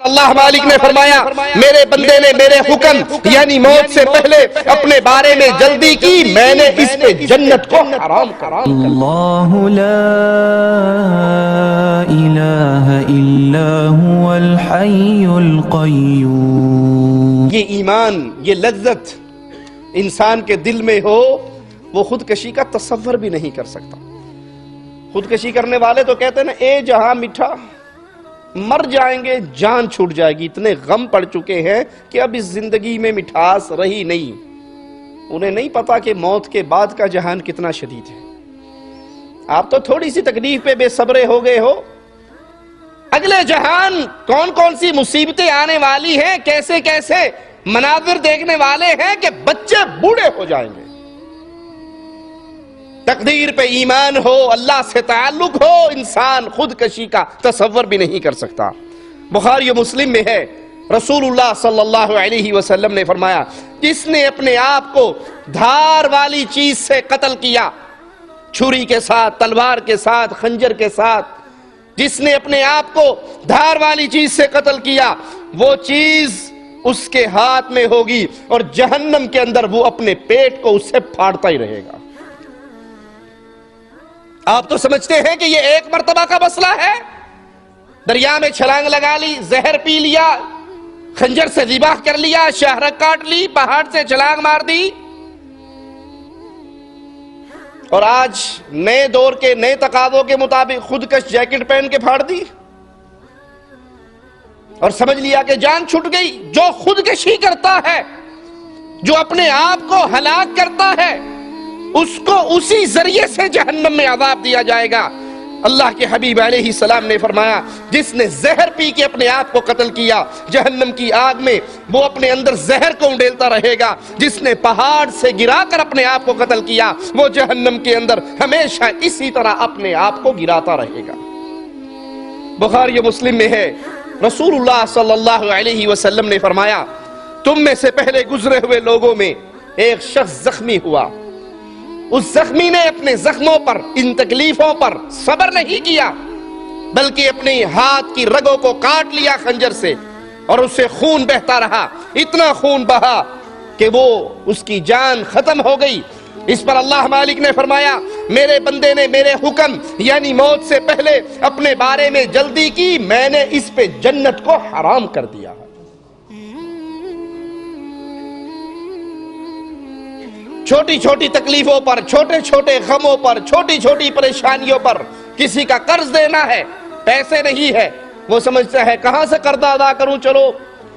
اللہ مالک نے فرمایا میرے بندے نے میرے حکم یعنی موت سے پہلے اپنے بارے میں جلدی کی، میں نے اس پہ جنت کو حرام کرا۔ اللہ لا الہ الا هو الحی القیوم۔ یہ ایمان، یہ لذت انسان کے دل میں ہو، وہ خودکشی کا تصور بھی نہیں کر سکتا۔ خودکشی کرنے والے تو کہتے ہیں نا اے جہاں میٹھا، مر جائیں گے جان چھوٹ جائے گی، اتنے غم پڑ چکے ہیں کہ اب اس زندگی میں مٹھاس رہی نہیں۔ انہیں نہیں پتا کہ موت کے بعد کا جہان کتنا شدید ہے۔ آپ تو تھوڑی سی تکلیف پہ بے صبرے ہو گئے ہو، اگلے جہان کون کون سی مصیبتیں آنے والی ہیں، کیسے کیسے مناظر دیکھنے والے ہیں کہ بچے بوڑھے ہو جائیں گے۔ تقدیر پہ ایمان ہو، اللہ سے تعلق ہو، انسان خودکشی کا تصور بھی نہیں کر سکتا۔ بخاری و مسلم میں ہے، رسول اللہ صلی اللہ علیہ وسلم نے فرمایا جس نے اپنے آپ کو دھار والی چیز سے قتل کیا، چھری کے ساتھ، تلوار کے ساتھ، خنجر کے ساتھ، جس نے اپنے آپ کو دھار والی چیز سے قتل کیا، وہ چیز اس کے ہاتھ میں ہوگی اور جہنم کے اندر وہ اپنے پیٹ کو اس سے پھاڑتا ہی رہے گا۔ آپ تو سمجھتے ہیں کہ یہ ایک مرتبہ کا مسئلہ ہے، دریا میں چھلانگ لگا لی، زہر پی لیا، خنجر سے ذبح کر لیا، شاہرگ کاٹ لی، پہاڑ سے چھلانگ مار دی، اور آج نئے دور کے نئے تقاضوں کے مطابق خودکش جیکٹ پہن کے پھاڑ دی اور سمجھ لیا کہ جان چھٹ گئی۔ جو خودکشی کرتا ہے، جو اپنے آپ کو ہلاک کرتا ہے، اس کو اسی ذریعے سے جہنم میں عذاب دیا جائے گا۔ اللہ کے حبیب علیہ السلام نے فرمایا جس نے زہر پی کے اپنے آپ کو قتل کیا، جہنم کی آگ میں وہ اپنے اندر زہر کو انڈیلتا رہے گا۔ جس نے پہاڑ سے گرا کر اپنے آپ کو قتل کیا، وہ جہنم کے اندر ہمیشہ اسی طرح اپنے آپ کو گراتا رہے گا۔ بخاری و مسلم میں ہے، رسول اللہ صلی اللہ علیہ وسلم نے فرمایا تم میں سے پہلے گزرے ہوئے لوگوں میں ایک شخص زخمی ہوا، اس زخمی نے اپنے زخموں پر، ان تکلیفوں پر صبر نہیں کیا، بلکہ اپنے ہاتھ کی رگوں کو کاٹ لیا خنجر سے، اور اس سے خون بہتا رہا، اتنا خون بہا کہ وہ اس کی جان ختم ہو گئی۔ اس پر اللہ مالک نے فرمایا میرے بندے نے میرے حکم یعنی موت سے پہلے اپنے بارے میں جلدی کی، میں نے اس پہ جنت کو حرام کر دیا۔ چھوٹی چھوٹی تکلیفوں پر، چھوٹے چھوٹے غموں پر، چھوٹی چھوٹی پریشانیوں پر، کسی کا قرض دینا ہے، پیسے نہیں ہے، وہ سمجھتا ہے کہاں سے قرض ادا کروں، چلو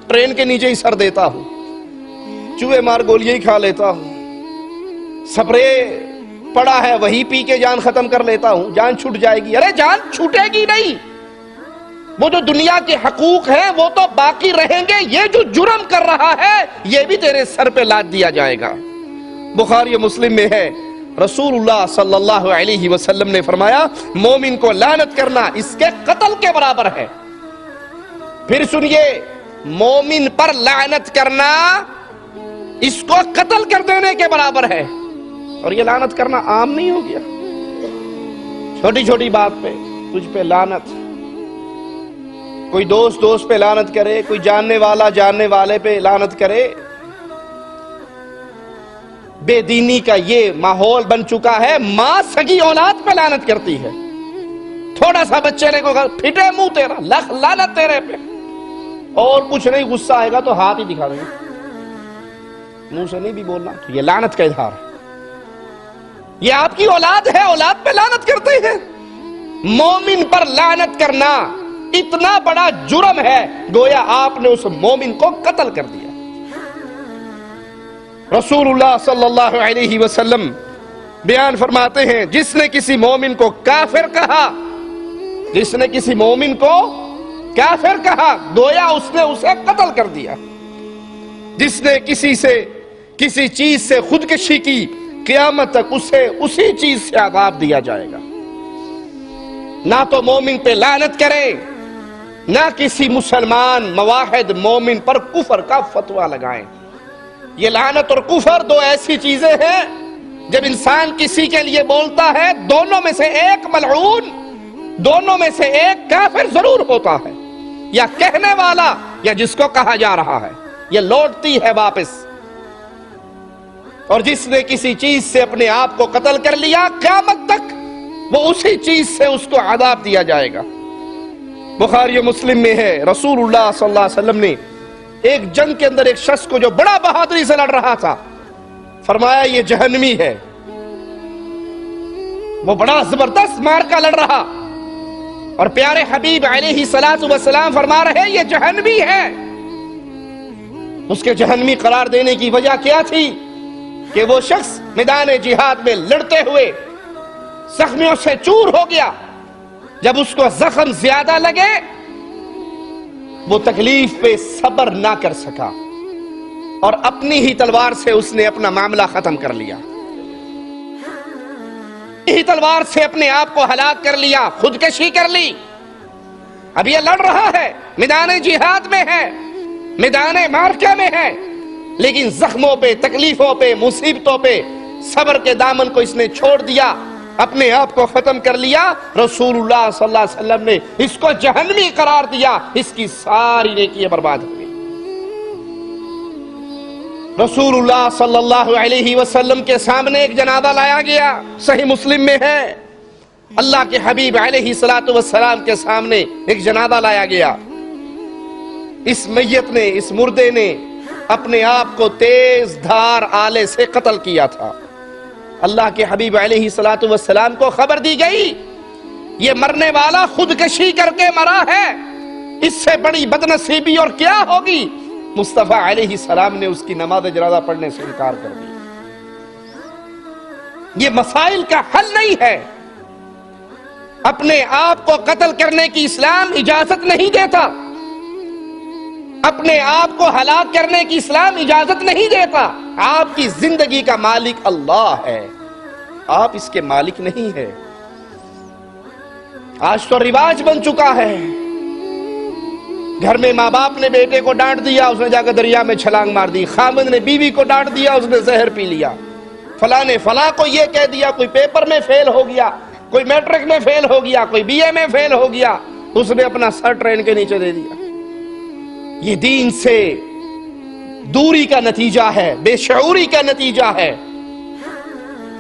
ٹرین کے نیچے ہی سر دیتا ہوں، چوہے مار گولیاں ہی کھا لیتا ہوں، سپرے پڑا ہے وہی پی کے جان ختم کر لیتا ہوں، جان چھوٹ جائے گی۔ ارے جان چھوٹے گی نہیں، وہ جو دنیا کے حقوق ہیں وہ تو باقی رہیں گے، یہ جو جرم کر رہا ہے یہ بھی تیرے سر پہ لاد دیا جائے گا۔ بخاری و مسلم میں ہے، رسول اللہ صلی اللہ علیہ وسلم نے فرمایا مومن کو لعنت کرنا اس کے قتل کے برابر ہے۔ پھر سنیے، مومن پر لعنت کرنا اس کو قتل کر دینے کے برابر ہے، اور یہ لعنت کرنا عام نہیں ہو گیا، چھوٹی چھوٹی بات پہ تجھ پہ لعنت، کوئی دوست پہ لعنت کرے، کوئی جاننے والا جاننے والے پہ لعنت کرے۔ بے دینی کا یہ ماحول بن چکا ہے، ماں سگی اولاد پہ لعنت کرتی ہے، تھوڑا سا بچے نے کو پھٹے منہ تیرا، لکھ لعنت تیرے پہ، اور کچھ نہیں، غصہ آئے گا تو ہاتھ ہی دکھا دیں گے، منہ سے نہیں بھی بولنا، تو یہ لعنت کا اظہار ہے۔ یہ آپ کی اولاد ہے، اولاد پہ لعنت کرتے ہیں۔ مومن پر لعنت کرنا اتنا بڑا جرم ہے، گویا آپ نے اس مومن کو قتل کر دیا۔ رسول اللہ صلی اللہ علیہ وسلم بیان فرماتے ہیں جس نے کسی مومن کو کافر کہا، جس نے کسی مومن کو کافر کہا گویا اس نے اسے قتل کر دیا۔ جس نے کسی چیز سے خودکشی کی، قیامت تک اسے اسی چیز سے عذاب دیا جائے گا۔ نہ تو مومن پہ لعنت کرے، نہ کسی مسلمان موحد مومن پر کفر کا فتویٰ لگائیں۔ یہ لعنت اور کفر دو ایسی چیزیں ہیں، جب انسان کسی کے لیے بولتا ہے دونوں میں سے ایک ملعون، دونوں میں سے ایک کافر ضرور ہوتا ہے۔ یا کہنے والا یا جس کو کہا جا رہا ہے، یہ لوٹتی ہے واپس۔ اور جس نے کسی چیز سے اپنے آپ کو قتل کر لیا، قیامت تک وہ اسی چیز سے اس کو عذاب دیا جائے گا۔ بخاری و مسلم میں ہے، رسول اللہ صلی اللہ علیہ وسلم نے ایک جنگ کے اندر ایک شخص کو جو بڑا بہادری سے لڑ رہا تھا، فرمایا یہ جہنمی ہے۔ وہ بڑا زبردست مارکا لڑ رہا، اور پیارے حبیب علیہ الصلوۃ والسلام فرما رہے یہ جہنمی ہے۔ اس کے جہنمی قرار دینے کی وجہ کیا تھی کہ وہ شخص میدان جہاد میں لڑتے ہوئے زخمیوں سے چور ہو گیا۔ جب اس کو زخم زیادہ لگے، وہ تکلیف پہ صبر نہ کر سکا اور اپنی ہی تلوار سے اس نے اپنا معاملہ ختم کر لیا، ہی تلوار سے اپنے آپ کو ہلاک کر لیا، خودکشی کر لی۔ اب یہ لڑ رہا ہے، میدان جہاد میں ہے، میدان معرکہ میں ہے، لیکن زخموں پہ، تکلیفوں پہ، مصیبتوں پہ صبر کے دامن کو اس نے چھوڑ دیا، اپنے آپ کو ختم کر لیا۔ رسول اللہ صلی اللہ علیہ وسلم نے اس کو جہنمی قرار دیا، اس کی ساری نیکیاں برباد ہو گئی۔ رسول اللہ صلی اللہ علیہ وسلم کے سامنے ایک جنازہ لایا گیا، صحیح مسلم میں ہے۔ اللہ کے حبیب علیہ الصلوۃ والسلام کے سامنے ایک جنازہ لایا گیا۔ اس میت نے، اس مردے نے اپنے آپ کو تیز دھار آلے سے قتل کیا تھا۔ اللہ کے حبیب علیہ الصلوۃ والسلام کو خبر دی گئی یہ مرنے والا خودکشی کر کے مرا ہے، اس سے بڑی بدنصیبی اور کیا ہوگی؟ مصطفیٰ علیہ السلام نے اس کی نماز جنازہ پڑھنے سے انکار کر دیا۔ یہ مسائل کا حل نہیں ہے۔ اپنے آپ کو قتل کرنے کی اسلام اجازت نہیں دیتا، اپنے آپ کو ہلاک کرنے کی اسلام اجازت نہیں دیتا۔ آپ کی زندگی کا مالک اللہ ہے، آپ اس کے مالک نہیں ہے۔ آج تو رواج بن چکا ہے، گھر میں ماں باپ نے بیٹے کو ڈانٹ دیا، اس نے جا کے دریا میں چھلانگ مار دی، خامد نے بیوی کو ڈانٹ دیا، اس نے زہر پی لیا، فلاں نے فلاں کو یہ کہہ دیا، کوئی پیپر میں فیل ہو گیا، کوئی میٹرک میں فیل ہو گیا، کوئی بی اے میں فیل ہو گیا، اس نے اپنا سر ٹرین کے نیچے دے دیا۔ یہ دین سے دوری کا نتیجہ ہے، بے شعوری کا نتیجہ ہے۔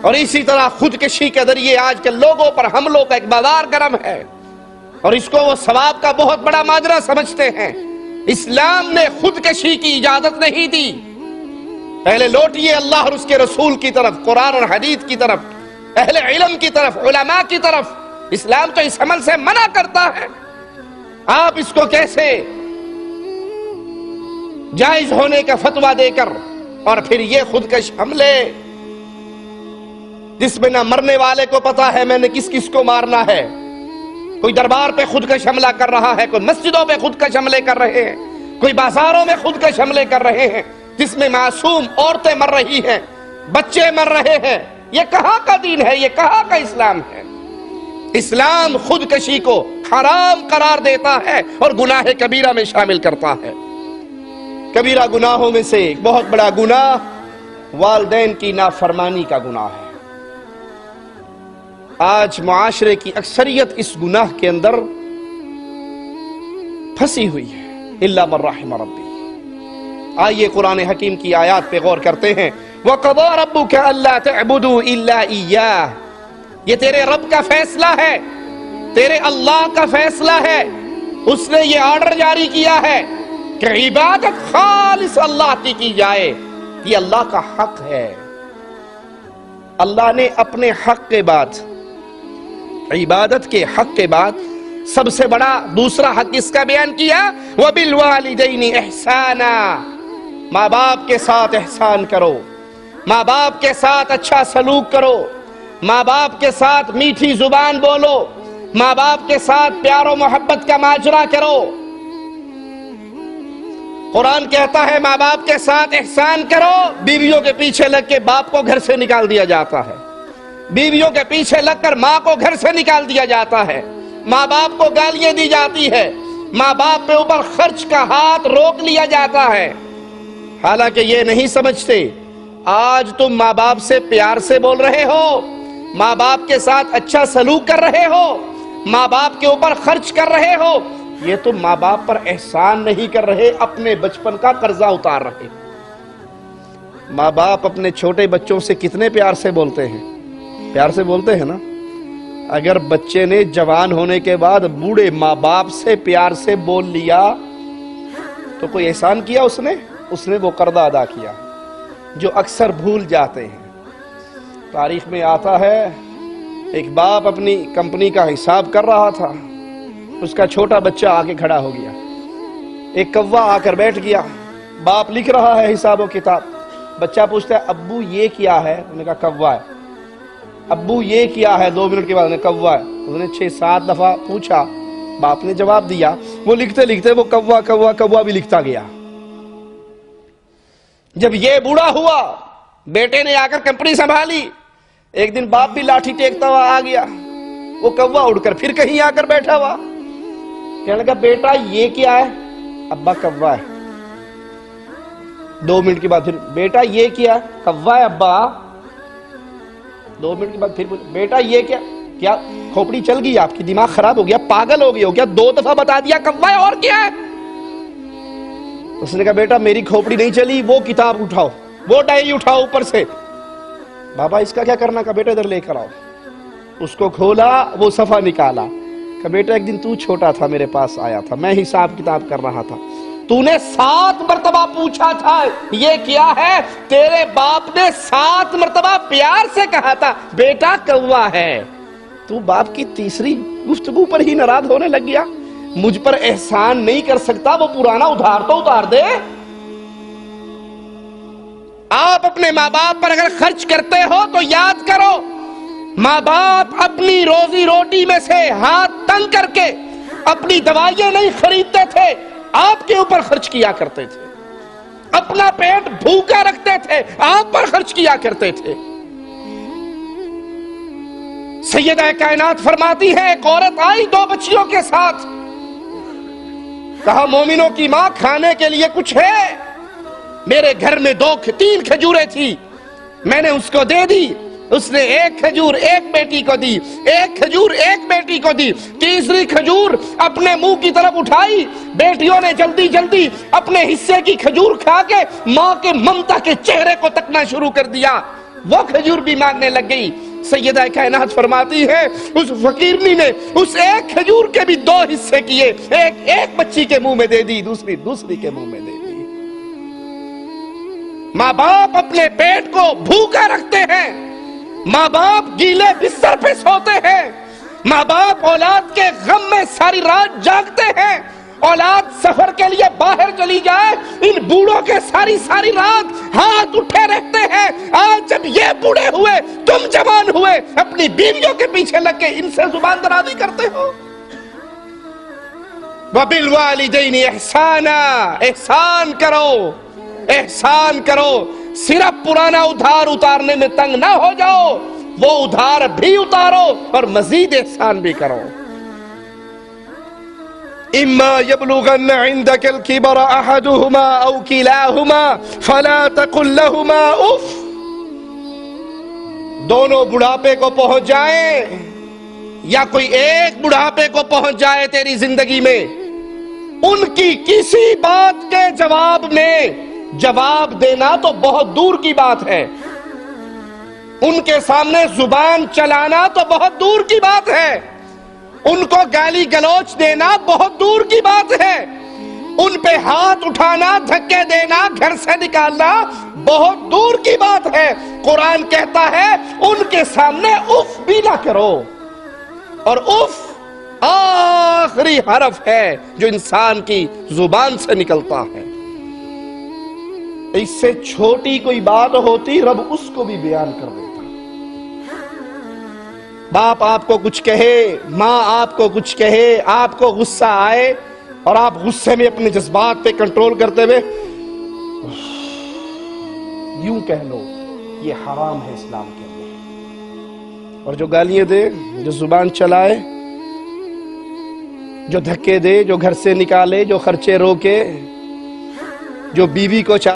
اور اسی طرح خودکشی کے ذریعے آج کل لوگوں پر حملوں کا ایک بازار گرم ہے، اور اس کو وہ ثواب کا بہت بڑا ماجرا سمجھتے ہیں۔ اسلام نے خودکشی کی اجازت نہیں دی۔ پہلے لوٹیے اللہ اور اس کے رسول کی طرف، قرآن اور حدیث کی طرف، اہل علم کی طرف، علماء کی طرف۔ اسلام تو اس عمل سے منع کرتا ہے، آپ اس کو کیسے جائز ہونے کا فتویٰ دے کر، اور پھر یہ خودکش حملے جس میں نہ مرنے والے کو پتا ہے میں نے کس کس کو مارنا ہے، کوئی دربار پہ خودکش حملہ کر رہا ہے، کوئی مسجدوں پہ خودکش حملے کر رہے ہیں، کوئی بازاروں میں خودکش حملے کر رہے ہیں، جس میں معصوم عورتیں مر رہی ہیں، بچے مر رہے ہیں۔ یہ کہاں کا دین ہے؟ یہ کہاں کا اسلام ہے؟ اسلام خودکشی کو حرام قرار دیتا ہے اور گناہ کبیرہ میں شامل کرتا ہے۔ کبیرہ گناہوں میں سے ایک بہت بڑا گناہ والدین کی نافرمانی کا گناہ ہے۔ آج معاشرے کی اکثریت اس گناہ کے اندر پھنسی ہوئی ہے، الا من رحم ربی۔ آئیے قرآن حکیم کی آیات پہ غور کرتے ہیں۔ وَقَضَىٰ رَبُّكَ أَلَّا تَعْبُدُوا إِلَّا إِيَّاهُ، یہ تیرے رب کا فیصلہ ہے، تیرے اللہ کا فیصلہ ہے۔ اس نے یہ آرڈر جاری کیا ہے کہ عبادت خالص اللہ کی جائے، یہ اللہ کا حق ہے۔ اللہ نے اپنے حق کے بعد، عبادت کے حق کے بعد سب سے بڑا دوسرا حق اس کا بیان کیا، وَبِالْوَالِدَيْنِ إِحْسَانًا، ماں باپ کے ساتھ احسان کرو، ماں باپ کے ساتھ اچھا سلوک کرو، ماں باپ کے ساتھ میٹھی زبان بولو، ماں باپ کے ساتھ پیار و محبت کا ماجرا کرو۔ قرآن کہتا ہے ماں باپ کے ساتھ احسان کرو، بیویوں کے پیچھے لگ کے باپ کو گھر سے نکال دیا جاتا ہے، بیویوں کے پیچھے لگ کر ماں کو گھر سے نکال دیا جاتا ہے، ماں باپ کو گالیاں دی جاتی ہے، ماں باپ پہ اوپر خرچ کا ہاتھ روک لیا جاتا ہے۔ حالانکہ یہ نہیں سمجھتے، آج تم ماں باپ سے پیار سے بول رہے ہو، ماں باپ کے ساتھ اچھا سلوک کر رہے ہو، ماں باپ کے اوپر خرچ کر رہے ہو، یہ تو ماں باپ پر احسان نہیں کر رہے، اپنے بچپن کا قرضہ اتار رہے۔ ماں باپ اپنے چھوٹے بچوں سے کتنے پیار سے بولتے ہیں، پیار سے بولتے ہیں نا۔ اگر بچے نے جوان ہونے کے بعد بوڑھے ماں باپ سے پیار سے بول لیا تو کوئی احسان کیا اس نے وہ قرضہ ادا کیا، جو اکثر بھول جاتے ہیں۔ تاریخ میں آتا ہے ایک باپ اپنی کمپنی کا حساب کر رہا تھا، اس کا چھوٹا بچہ آ کے کھڑا ہو گیا، ایک کوا آ کر بیٹھ گیا، باپ لکھ رہا ہے حساب و کتاب، بچہ پوچھتا ہے ابو یہ کیا ہے؟ انہوں نے کہا کوا ہے۔ ابو یہ کیا ہے؟ 2 منٹ کے بعد کوا ہے۔ انہوں نے 6-7 دفعہ پوچھا، باپ نے جواب دیا، وہ لکھتے لکھتے وہ کوا کوا کوا بھی لکھتا گیا۔ جب یہ بوڑھا ہوا، بیٹے نے آ کر کمپنی سنبھالی، ایک دن باپ بھی لاٹھی ٹیکتا ہوا آ گیا، وہ کوا اڑ کر پھر کہیں آ کر بیٹھا ہوا، کہنے لگا بیٹا یہ کیا ہے؟ ابا کوا ہے۔ 2 منٹ کے بعد پھر بیٹا یہ کیا؟ کوا ہے ابا۔ 2 منٹ کے بعد پھر بیٹا یہ کیا کھوپڑی چل گئی آپ کی؟ دماغ خراب ہو گیا، پاگل ہو گیا ہو کیا؟ 2 دفعہ بتا دیا کوا ہے، اور کیا ہے؟ اس نے کہا بیٹا میری کھوپڑی نہیں چلی، وہ کتاب اٹھاؤ، وہ ڈائری اٹھاؤ اوپر سے۔ بابا اس کا کیا کرنا؟ کہا بیٹا ادھر لے کر آؤ۔ اس کو کھولا، وہ صفحہ نکالا، کہا بیٹا ایک دن تو چھوٹا تھا، میرے پاس آیا تھا، میں حساب کتاب کر رہا تھا، تو نے 7 مرتبہ پوچھا تھا یہ کیا ہے؟ تیرے باپ نے 7 مرتبہ پیار سے کہا تھا بیٹا کوا ہے، تو باپ کی تیسری گفتگو پر ہی ناراض ہونے لگ گیا؟ مجھ پر احسان نہیں کر سکتا، وہ پرانا ادھار تو اتار دے۔ آپ اپنے ماں باپ پر اگر خرچ کرتے ہو تو یاد کرو، ماں باپ اپنی روزی روٹی میں سے ہاتھ تنگ کر کے اپنی دوائیں نہیں خریدتے تھے، آپ کے اوپر خرچ کیا کرتے تھے، اپنا پیٹ بھوکا رکھتے تھے، آپ پر خرچ کیا کرتے تھے۔ سیدہ کائنات فرماتی ہے ایک عورت آئی 2 بچیوں کے ساتھ، کہا مومنوں کی ماں کھانے کے لیے کچھ ہے؟ میرے گھر میں 3 کھجوریں تھی، میں نے اس کو دے دی، اس نے 1 کھجور 1 بیٹی کو دی، 1 کھجور 1 بیٹی کو دی، تیسری کھجور اپنے منہ کی طرف اٹھائی، بیٹیوں نے جلدی جلدی اپنے حصے کی کھجور کھا کے ماں کے ممتا کے چہرے کو تکنا شروع کر دیا، وہ کھجور بھی مانگنے لگ گئی۔ سیدہ کائنات فرماتی ہے اس فقیرنی نے اس 1 کھجور کے بھی 2 حصے کیے، ایک بچی کے منہ میں دے دی، دوسری کے منہ میں دے دی۔ ماں باپ اپنے پیٹ کو بھوکا رکھتے ہیں، ماں باپ گیلے بستر پہ سوتے ہیں، ماں باپ اولاد کے غم میں ساری رات جاگتے ہیں، اولاد سفر کے لیے باہر چلی جائے ان بوڑھوں کے ساری رات ہاتھ اٹھے رہتے ہیں۔ آج جب یہ بوڑھے ہوئے تم جوان ہوئے، اپنی بیویوں کے پیچھے لگ کے ان سے زبان درازی کرتے ہو۔ وَبِالْوَالِدَيْنِ إِحْسَانًا، احسان کرو، احسان کرو، صرف پرانا ادھار اتارنے میں تنگ نہ ہو جاؤ، وہ ادھار بھی اتارو اور مزید احسان بھی کرو۔ إِمَّا يَبْلُغَنَّ عِنْدَكَ الْكِبَرَ أَحَدُهُمَا أَوْ كِلَاهُمَا فَلَا تَقُلْ لَهُمَا اُفْ۔ دونوں بڑھاپے کو پہنچ جائیں یا کوئی ایک بڑھاپے کو پہنچ جائے تیری زندگی میں، ان کی کسی بات کے جواب میں جواب دینا تو بہت دور کی بات ہے، ان کے سامنے زبان چلانا تو بہت دور کی بات ہے، ان کو گالی گلوچ دینا بہت دور کی بات ہے، ان پہ ہاتھ اٹھانا، دھکے دینا، گھر سے نکالنا بہت دور کی بات ہے۔ قرآن کہتا ہے ان کے سامنے اف بھی نہ کرو، اور اف آخری حرف ہے جو انسان کی زبان سے نکلتا ہے۔ اس سے چھوٹی کوئی بات ہوتی رب اس کو بھی بیان کر دیتا۔ باپ آپ کو کچھ کہے، ماں آپ کو کچھ کہے، آپ کو غصہ آئے اور آپ غصے میں اپنے جذبات پہ کنٹرول کرتے ہوئے یوں کہہ لو، یہ حرام ہے اسلام کے اندر۔ اور جو گالیاں دے، جو زبان چلائے، جو دھکے دے، جو گھر سے نکالے، جو خرچے روکے، جو بیوی کو